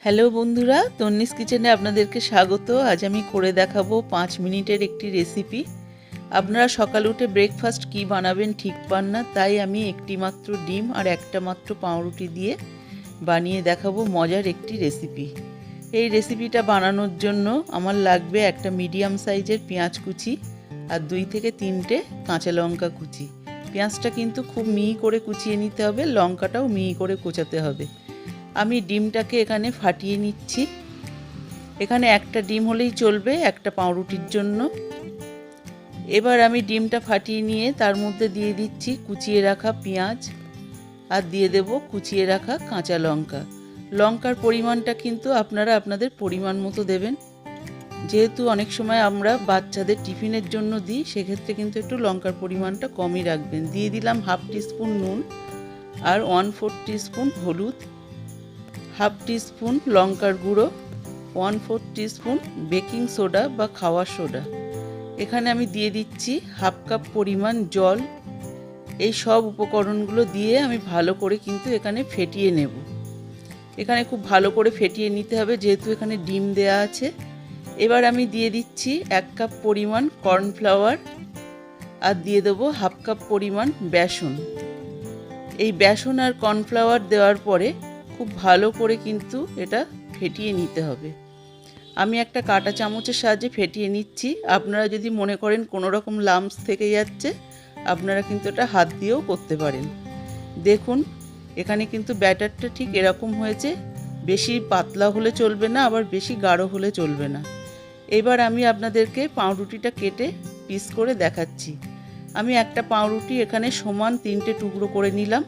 Hello বন্ধুরা, তন্নিস কিচেনে আপনাদেরকে স্বাগত। আজ আমি করে দেখাবো 5 মিনিটের একটি রেসিপি। আপনারা সকালে উঠে ব্রেকফাস্ট কি বানাবেন ঠিক পান না, তাই আমি একটি মাত্র ডিম আর একটা মাত্র পাউরুটি দিয়ে বানিয়ে দেখাবো মজার একটি রেসিপি। এই রেসিপিটা বানানোর জন্য আমার লাগবে একটা মিডিয়াম সাইজের পেঁয়াজ কুচি আর 2 থেকে 3টে কাঁচা লঙ্কা কুচি। পেঁয়াজটা কিন্তু খুব মিহি করে কুচিয়ে নিতে হবে, লঙ্কাটাও মিহি করে কোচাতে হবে। আমি ডিমটাকে এখানে ফাটিয়ে নিচ্ছি। এখানে একটা ডিম হলেই চলবে একটা পাউরুটির জন্য। এবার আমি ডিমটা ফাটিয়ে নিয়ে তার মধ্যে দিয়ে দিচ্ছি কুচিয়ে রাখা পেঁয়াজ আর দিয়ে দেব কুচিয়ে রাখা কাঁচা লঙ্কা। লঙ্কার পরিমাণটা কিন্তু আপনারা আপনাদের পরিমাণ মতো দেবেন। যেহেতু অনেক সময় আমরা বাচ্চাদের টিফিনের জন্য দিই, সেক্ষেত্রে কিন্তু একটু লঙ্কার পরিমাণটা কমই রাখবেন। দিয়ে দিলাম হাফ টিস্পুন নুন আর 1/4 টিস্পুন হলুদ, হাফ টিস্পুন লঙ্কার গুঁড়ো, 1/4 টিস্পুন বেকিং সোডা বা খাওয়ার সোডা। এখানে আমি দিয়ে দিচ্ছি হাফ কাপ পরিমাণ জল। এই সব উপকরণগুলো দিয়ে আমি ভালো করে কিন্তু এখানে ফেটিয়ে নেব। এখানে খুব ভালো করে ফেটিয়ে নিতে হবে, যেহেতু এখানে ডিম দেয়া আছে। এবার আমি দিয়ে দিচ্ছি 1 কাপ পরিমাণ কর্নফ্লাওয়ার আর দিয়ে দেবো হাফ কাপ পরিমাণ বেসন। এই বেসন আর কর্নফ্লাওয়ার দেওয়ার পরে খুব ভালো করে কিন্তু এটা ফেটিয়ে নিতে হবে। আমি একটা কাঁটা চামচের সাহায্যে ফেটিয়ে নিচ্ছি। আপনারা যদি মনে করেন কোনো রকম লাম্পস থেকে যাচ্ছে, আপনারা কিন্তু এটা হাত দিয়েও করতে পারেন। দেখুন এখানে কিন্তু ব্যাটারটা ঠিক এরকম হয়েছে। বেশি পাতলা হলে চলবে না, আবার বেশি গাঢ় হলে চলবে না। এবার আমি আপনাদেরকে পাউরুটিটা কেটে পিস করে দেখাচ্ছি। আমি একটা পাউরুটি এখানে সমান 3টে টুকরো করে নিলাম।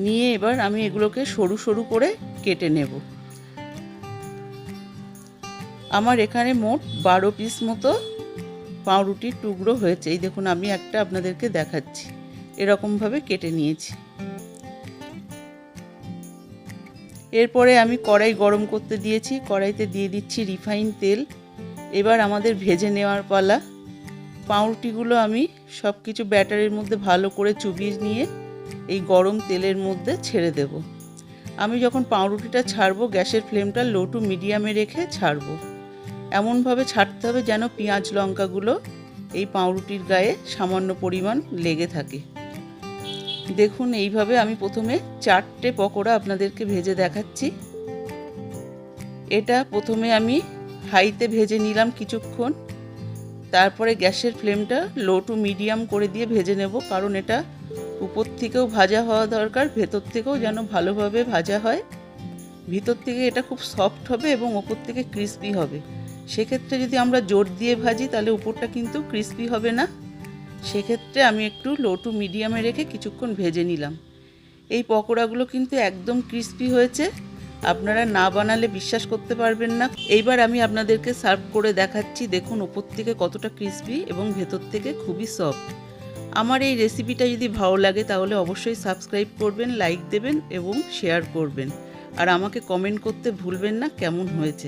নিয়ে এবার আমি এগুলোকে সরু সরু করে কেটে নেব। আমার এখানে মোট 12 পিস মতো পাউরুটির টুকরো হয়েছে। এই দেখুন আমি একটা আপনাদেরকে দেখাচ্ছি, এরকমভাবে কেটে নিয়েছি। এরপরে আমি কড়াই গরম করতে দিয়েছি। কড়াইতে দিয়ে দিচ্ছি রিফাইন তেল। এবার আমাদের ভেজে নেওয়ার পালা। পাউরুটিগুলো আমি সব কিছু ব্যাটারের মধ্যে ভালো করে চুবিয়ে নিয়ে এই গরম তেলের মধ্যে ছেড়ে দেব। আমি যখন পাউরুটিটা ছাড়বো, গ্যাসের ফ্লেমটা লো টু মিডিয়ামে রেখে ছাড়বো। এমনভাবে ছাড়তে হবে যেন পেঁয়াজ লঙ্কাগুলো এই পাউরুটির গায়ে সামান্য পরিমাণ লেগে থাকে। দেখুন এইভাবে আমি প্রথমে 4টে পকোড়া আপনাদেরকে ভেজে দেখাচ্ছি। এটা প্রথমে আমি হাইতে ভেজে নিলাম কিছুক্ষণ। তারপরে গ্যাসের ফ্লেমটা লো টু মিডিয়াম করে দিয়ে ভেজে নেব, কারণ এটা উপর থেকেও ভাজা হওয়া দরকার, ভেতর থেকেও যেন ভালোভাবে ভাজা হয়। ভিতর থেকে এটা খুব সফট হবে এবং ওপর থেকে ক্রিস্পি হবে। সেক্ষেত্রে যদি আমরা জোর দিয়ে ভাজি তাহলে উপরটা কিন্তু ক্রিস্পি হবে না। সেক্ষেত্রে আমি একটু লো টু মিডিয়ামে রেখে কিছুক্ষণ ভেজে নিলাম। এই পকোড়াগুলো কিন্তু একদম ক্রিস্পি হয়েছে, আপনারা না বানালে বিশ্বাস করতে পারবেন না। এইবার আমি আপনাদেরকে সার্ভ করে দেখাচ্ছি। দেখুন ওপর থেকে কতটা ক্রিস্পি এবং ভেতর থেকে খুবই সফট। আমার এই রেসিপিটা যদি ভালো লাগে তাহলে অবশ্যই সাবস্ক্রাইব করবেন, লাইক দেবেন এবং শেয়ার করবেন। আর আমাকে কমেন্ট করতে ভুলবেন না কেমন হয়েছে।